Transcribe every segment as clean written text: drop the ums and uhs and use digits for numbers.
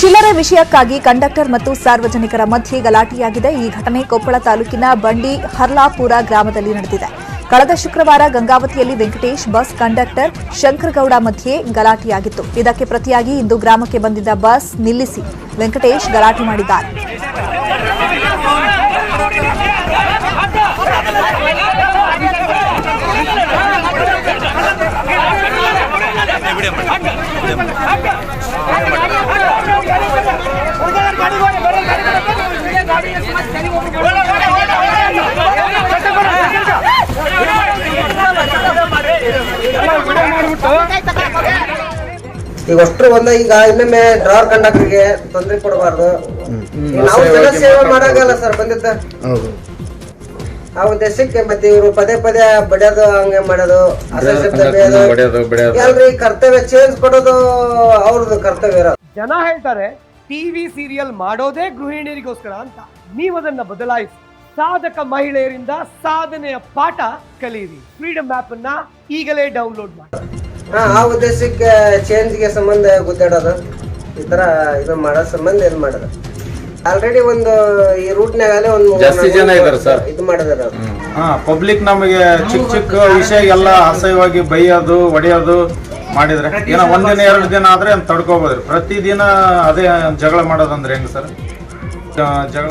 ಚಿಲ್ಲರೆ ವಿಷಯಕ್ಕಾಗಿ ಕಂಡಕ್ಟರ್ ಮತ್ತು ಸಾರ್ವಜನಿಕರ ಮಧ್ಯೆ ಗಲಾಟೆಯಾಗಿದೆ. ಈ ಘಟನೆ ಕೊಪ್ಪಳ ತಾಲೂಕಿನ ಬಂಡಿ ಹರ್ಲಾಪುರ ಗ್ರಾಮದಲ್ಲಿ ನಡೆದಿದೆ. ಕಳೆದ ಶುಕ್ರವಾರ ಗಂಗಾವತಿಯಲ್ಲಿ ವೆಂಕಟೇಶ್ ಬಸ್ ಕಂಡಕ್ಟರ್ ಶಂಕರಗೌಡ ಮಧ್ಯೆ ಗಲಾಟೆಯಾಗಿತ್ತು. ಇದಕ್ಕೆ ಪ್ರತಿಯಾಗಿ ಇಂದು ಗ್ರಾಮಕ್ಕೆ ಬಂದಿದ್ದ ಬಸ್ ನಿಲ್ಲಿಸಿ ವೆಂಕಟೇಶ್ ಗಲಾಟೆ ಮಾಡಿದ್ದಾರೆ. ಈಗ ಅಷ್ಟ್ರು ಒಂದ ಈಗ ಇನ್ನೊಮ್ಮೆ ಡ್ರೈವರ್ ಕಂಡಕ್ಟರ್ಗೆ ತೊಂದರೆ ಕೊಡಬಾರ್ದು. ನಾವು ಜನ ಸೇವೆ ಮಾಡಾಗಲ್ಲ ಸರ್ ಬಂದಿದ್ದ ಆ ಉದ್ದೇಶಕ್ಕೆ. ಮತ್ತೆ ಇವರು ಪದೇ ಪದೇ ಬಡಿಯೋದು ಹಂಗೆ ಮಾಡೋದು ಎಲ್ರಿ ಕರ್ತವ್ಯ ಚೇಂಜ್ ಕೊಡೋದು ಅವ್ರದ್ದು ಕರ್ತವ್ಯ ಇರೋದು. ಜನ ಹೇಳ್ತಾರೆ ಟಿವಿ ಸೀರಿಯಲ್ ಮಾಡೋದೇ ಗೃಹಿಣಿಯರಿಗೋಸ್ಕರ ಅಂತ. ನೀವದನ್ನ ಬದಲಾಯಿಸಿ ಸಾಧಕ ಮಹಿಳೆಯರಿಂದ ಸಾಧನೆಯ ಪಾಠ ಕಲಿಯಿರಿ. ಫ್ರೀಡಮ್ ಆಪ್ ಅನ್ನ ಈಗಲೇ ಡೌನ್ಲೋಡ್ ಮಾಡಿ. ಆ ಉದ್ದೇಶಕ್ಕೆ ಚೇಂಜ್ಗೆ ಸಂಬಂಧ ಗುದ್ದಾಡೋದು ಈ ತರ ಇದು ಮಾಡೋ ಸಂಬಂಧ ಇದು ಮಾಡೋದು. ಆಲ್ರೆಡಿ ಒಂದು ಈ ರೂಟ್ನಾಗಲೇ ಒಂದು ಜಾಸ್ತಿ ಜನ ಇದ್ದಾರೆ ಸರ್ ಇದು ಮಾಡಿದಾರೆ. ಪಬ್ಲಿಕ್ ನಮಗೆ ಚಿಕ್ಕ ಚಿಕ್ಕ ವಿಷಯ ಎಲ್ಲ ಅಸಹ್ಯವಾಗಿ ಬೈಯೋದು ಹೊಡೆಯೋದು ಮಾಡಿದ್ರೆ ಏನೋ ಒಂದಿನ ಎರಡು ದಿನ ಆದ್ರೆ ತಡ್ಕೋಬೋದ್ರಿ. ಪ್ರತಿದಿನ ಅದೇ ಜಗಳ ಮಾಡೋದಂದ್ರೆ ಹೆಂಗ್ ಸರ್ ಜಗಳ?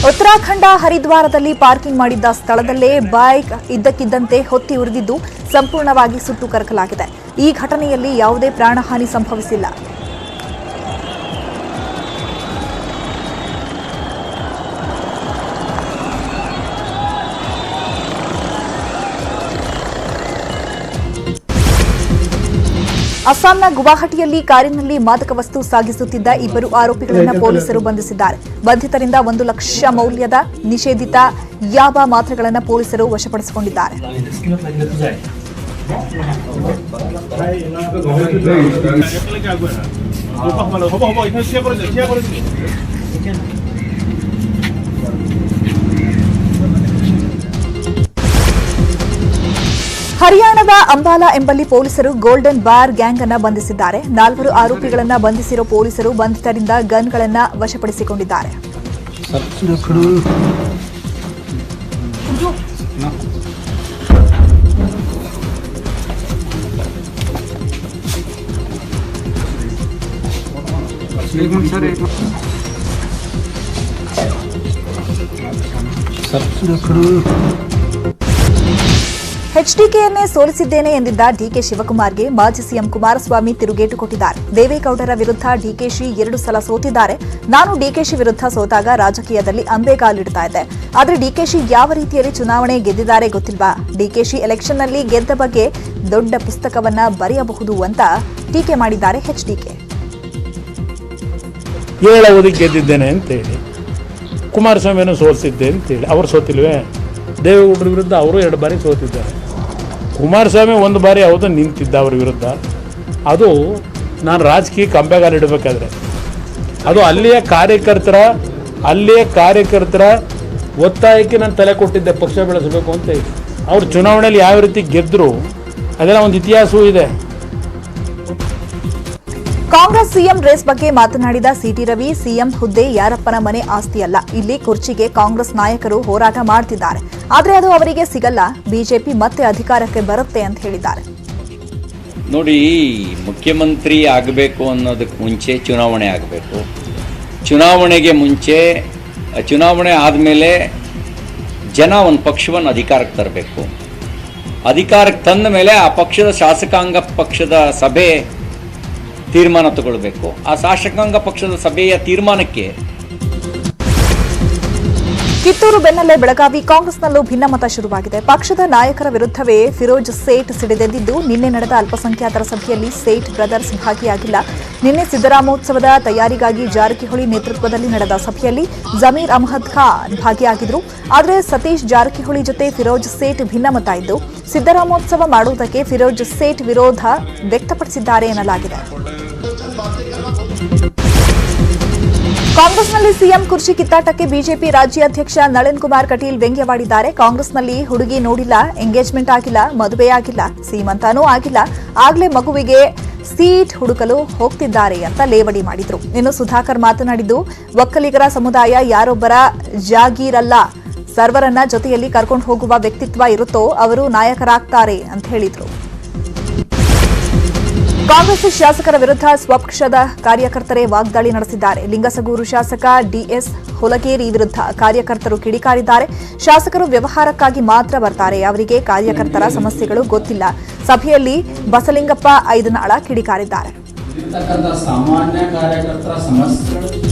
ಉತ್ತರಾಖಂಡ ಹರಿದ್ವಾರದಲ್ಲಿ ಪಾರ್ಕಿಂಗ್ ಮಾಡಿದ್ದ ಸ್ಥಳದಲ್ಲೇ ಬೈಕ್ ಇದ್ದಕ್ಕಿದ್ದಂತೆ ಹೊತ್ತಿ ಉರಿದಿದ್ದು ಸಂಪೂರ್ಣವಾಗಿ ಸುಟ್ಟು ಕರಕಲಾಗಿದೆ. ಈ ಘಟನೆಯಲ್ಲಿ ಯಾವುದೇ ಪ್ರಾಣಹಾನಿ ಸಂಭವಿಸಿಲ್ಲ. ಅಸ್ಸಾಂನ ಗುವಾಹಟಿಯಲ್ಲಿ ಕಾರಿನಲ್ಲಿ ಮಾದಕ ವಸ್ತು ಸಾಗಿಸುತ್ತಿದ್ದ ಇಬ್ಬರು ಆರೋಪಿಗಳನ್ನು ಪೊಲೀಸರು ಬಂಧಿಸಿದ್ದಾರೆ. ಬಂಧಿತರಿಂದ 1 ಲಕ್ಷ ಮೌಲ್ಯದ ನಿಷೇಧಿತ ಯಾಬಾ ಮಾತ್ರೆಗಳನ್ನು ಪೊಲೀಸರು ವಶಪಡಿಸಿಕೊಂಡಿದ್ದಾರೆ. ಹರಿಯಾಣದ ಅಂಬಾಲಾ ಎಂಬಲ್ಲಿ ಪೊಲೀಸರು ಗೋಲ್ಡನ್ ಬಾರ್ ಗ್ಯಾಂಗ್ ಅನ್ನು ಬಂಧಿಸಿದ್ದಾರೆ. 4 ಆರೋಪಿಗಳನ್ನು ಬಂಧಿಸಿರೋ ಪೊಲೀಸರು ಬಂಧಿತರಿಂದ ಗನ್ಗಳನ್ನು ವಶಪಡಿಸಿಕೊಂಡಿದ್ದಾರೆ. ಎಚ್ಡಿಕೆಯನ್ನೇ ಸೋಲಿಸಿದ್ದೇನೆ ಎಂದಿದ್ದ ಡಿಕೆ ಶಿವಕುಮಾರ್ಗೆ ಮಾಜಿ ಸಿಎಂ ಕುಮಾರಸ್ವಾಮಿ ತಿರುಗೇಟು ಕೊಟ್ಟಿದ್ದಾರೆ. ದೇವೇಗೌಡರ ವಿರುದ್ಧ ಡಿಕೆಶಿ 2 ಸಲ ಸೋತಿದ್ದಾರೆ. ನಾನು ಡಿಕೆಶಿ ವಿರುದ್ಧ ಸೋತಾಗ ರಾಜಕೀಯದಲ್ಲಿ ಅಂಬೆಗಾಲಿಡ್ತಾ ಇದ್ದೆ. ಆದರೆ ಡಿಕೆಶಿ ಯಾವ ರೀತಿಯಲ್ಲಿ ಚುನಾವಣೆ ಗೆದ್ದಿದ್ದಾರೆ ಗೊತ್ತಿಲ್ವಾ? ಡಿಕೆಶಿ ಎಲೆಕ್ಷನ್ನಲ್ಲಿ ಗೆದ್ದ ಬಗ್ಗೆ ದೊಡ್ಡ ಪುಸ್ತಕವನ್ನ ಬರೆಯಬಹುದು ಅಂತ ಟೀಕೆ ಮಾಡಿದ್ದಾರೆ ಎಚ್ಡಿಕೆ. ಅವಧಿಗೆ ಗೆದ್ದಿದ್ದೇನೆ ಅಂತೇಳಿ ಕುಮಾರಸ್ವಾಮಿಯನ್ನು ಸೋಲಿಸಿದ್ದೆ ಅಂತೇಳಿ ಅವರು ಸೋತಿಲ್ವೇ? ದೇವೇಗೌಡರ ವಿರುದ್ಧ ಅವರು 2 ಬಾರಿ ಸೋತಿದ್ದಾರೆ. ಕುಮಾರಸ್ವಾಮಿ 1 ಬಾರಿ ಯಾವುದು ನಿಂತಿದ್ದ ಅವರ ವಿರುದ್ಧ. ಅದು ನಾನು ರಾಜಕೀಯ ಕಂಬೆಗಾಲಿಡಬೇಕಾದ್ರೆ ಅದು ಅಲ್ಲಿಯ ಕಾರ್ಯಕರ್ತರ ಒತ್ತಾಯಕ್ಕೆ ನಾನು ತಲೆ ಕೊಟ್ಟಿದ್ದೆ ಪಕ್ಷ ಬೆಳೆಸಬೇಕು ಅಂತ ಹೇಳಿ. ಅವ್ರು ಚುನಾವಣೆಯಲ್ಲಿ ಯಾವ ರೀತಿ ಗೆದ್ದರು ಅದೆಲ್ಲ ಒಂದು ಇತಿಹಾಸವೂ ಇದೆ. ಕಾಂಗ್ರೆಸ್ ಸಿಎಂ ರೇಸ್ ಬಗ್ಗೆ ಮಾತನಾಡಿದ ಸಿಟಿ ರವಿ, ಸಿಎಂ ಹುದ್ದೆ ಯಾರಪ್ಪನ ಮನೆ ಆಸ್ತಿಯಲ್ಲ. ಇಲ್ಲಿ ಕುರ್ಚಿಗೆ ಕಾಂಗ್ರೆಸ್ ನಾಯಕರು ಹೋರಾಟ ಮಾಡ್ತಿದ್ದಾರೆ. ಆದರೆ ಅದು ಅವರಿಗೆ ಸಿಗಲ್ಲ. ಬಿಜೆಪಿ ಮತ್ತೆ ಅಧಿಕಾರಕ್ಕೆ ಬರುತ್ತೆ ಅಂತ ಹೇಳಿದ್ದಾರೆ. ನೋಡಿ, ಮುಖ್ಯಮಂತ್ರಿ ಆಗಬೇಕು ಅನ್ನೋದಕ್ಕೆ ಮುಂಚೆ ಚುನಾವಣೆ ಆಗಬೇಕು. ಚುನಾವಣೆಗೆ ಮುಂಚೆ ಚುನಾವಣೆ ಆದಮೇಲೆ ಜನ ಒಂದು ಪಕ್ಷವನ್ನು ಅಧಿಕಾರಕ್ಕೆ ತರಬೇಕು. ಅಧಿಕಾರಕ್ಕೆ ತಂದ ಮೇಲೆ ಆ ಪಕ್ಷದ ಶಾಸಕಾಂಗ ಪಕ್ಷದ ಸಭೆ ತೀರ್ಮಾನ ತಗೊಳ್ಬೇಕು. ಆ ಶಾಸಕಾಂಗ ಪಕ್ಷದ ಸಭೆಯ ತೀರ್ಮಾನಕ್ಕೆ ಕಿತ್ತೂರು ಬೆನ್ನಲ್ಲೇ ಬೆಳಗಾವಿ ಕಾಂಗ್ರೆಸ್ನಲ್ಲೂ ಭಿನ್ನಮತ ಶುರುವಾಗಿದೆ. ಪಕ್ಷದ ನಾಯಕರ ವಿರುದ್ಧವೇ ಫಿರೋಜ್ ಸೇಠ್ ಸಿಡಿದೆದ್ದಿದ್ದು ನಿನ್ನೆ ನಡೆದ ಅಲ್ಪಸಂಖ್ಯಾತರ ಸಭೆಯಲ್ಲಿ ಸೇಠ್ ಬ್ರದರ್ಸ್ ಭಾಗಿಯಾಗಿಲ್ಲ. ನಿನ್ನೆ ಸಿದ್ದರಾಮೋತ್ಸವದ ತಯಾರಿಗಾಗಿ ಜಾರಕಿಹೊಳಿ ನೇತೃತ್ವದಲ್ಲಿ ನಡೆದ ಸಭೆಯಲ್ಲಿ ಜಮೀರ್ ಅಹಮದ್ ಖಾನ್ ಭಾಗಿಯಾಗಿದ್ರು. ಆದರೆ ಸತೀಶ್ ಜಾರಕಿಹೊಳಿ ಜೊತೆ ಫಿರೋಜ್ ಸೇಠ್ ಭಿನ್ನಮತ ಇದ್ದು ಸಿದ್ದರಾಮೋತ್ಸವ ಮಾಡುವುದಕ್ಕೆ ಫಿರೋಜ್ ಸೇಠ್ ವಿರೋಧ ವ್ಯಕ್ತಪಡಿಸಿದ್ದಾರೆ ಎನ್ನಲಾಗಿದೆ. ಕಾಂಗ್ರೆಸ್ನಲ್ಲಿ ಸಿಎಂ ಕುರ್ಚಿ ಕಿತ್ತಾಟಕ್ಕೆ ಬಿಜೆಪಿ ರಾಜ್ಯಾಧ್ಯಕ್ಷ ನಳಿನ್ ಕುಮಾರ್ ಕಟೀಲ್ ವ್ಯಂಗ್ಯವಾಡಿದ್ದಾರೆ. ಕಾಂಗ್ರೆಸ್ನಲ್ಲಿ ಹುಡುಗಿ ನೋಡಿಲ್ಲ, ಎಂಗೇಜ್ಮೆಂಟ್ ಆಗಿಲ್ಲ, ಮದುವೆ ಆಗಿಲ್ಲ, ಸೀಮಂತನೂ ಆಗಿಲ್ಲ, ಆಗ್ಲೇ ಮಗುವಿಗೆ ಸೀಟ್ ಹುಡುಕಲು ಹೋಗ್ತಿದ್ದಾರೆ ಅಂತ ಲೇವಡಿ ಮಾಡಿದ್ರು. ಇನ್ನು ಸುಧಾಕರ್ ಮಾತನಾಡಿದ್ದು, ಒಕ್ಕಲಿಗರ ಸಮುದಾಯ ಯಾರೊಬ್ಬರ ಜಾಗೀರಲ್ಲ, ಸರ್ವರನ್ನ ಜೊತೆಯಲ್ಲಿ ಕರ್ಕೊಂಡು ಹೋಗುವ ವ್ಯಕ್ತಿತ್ವ ಇರುತ್ತೋ ಅವರು ನಾಯಕರಾಗ್ತಾರೆ ಅಂತ ಹೇಳಿದ್ರು. ಕಾಂಗ್ರೆಸ್ ಶಾಸಕರ ವಿರುದ್ಧ ಸ್ವಪಕ್ಷದ ಕಾರ್ಯಕರ್ತರೇ ವಾಗ್ದಾಳಿ ನಡೆಸಿದ್ದಾರೆ. ಲಿಂಗಸಗೂರು ಶಾಸಕ ಡಿಎಸ್ ಹೊಲಗೇರಿ ವಿರುದ್ಧ ಕಾರ್ಯಕರ್ತರು ಕಿಡಿಕಾರಿದ್ದಾರೆ. ಶಾಸಕರು ವ್ಯವಹಾರಕ್ಕಾಗಿ ಮಾತ್ರ ಬರ್ತಾರೆ, ಅವರಿಗೆ ಕಾರ್ಯಕರ್ತರ ಸಮಸ್ಯೆಗಳು ಗೊತ್ತಿಲ್ಲ. ಸಭೆಯಲ್ಲಿ ಬಸಲಿಂಗಪ್ಪ ಐದನಾಳ ಕಿಡಿಕಾರಿದ್ದಾರೆ. ಸಾಮಾನ್ಯ ಕಾರ್ಯಕರ್ತರ ಸಮಸ್ಯೆಗಳು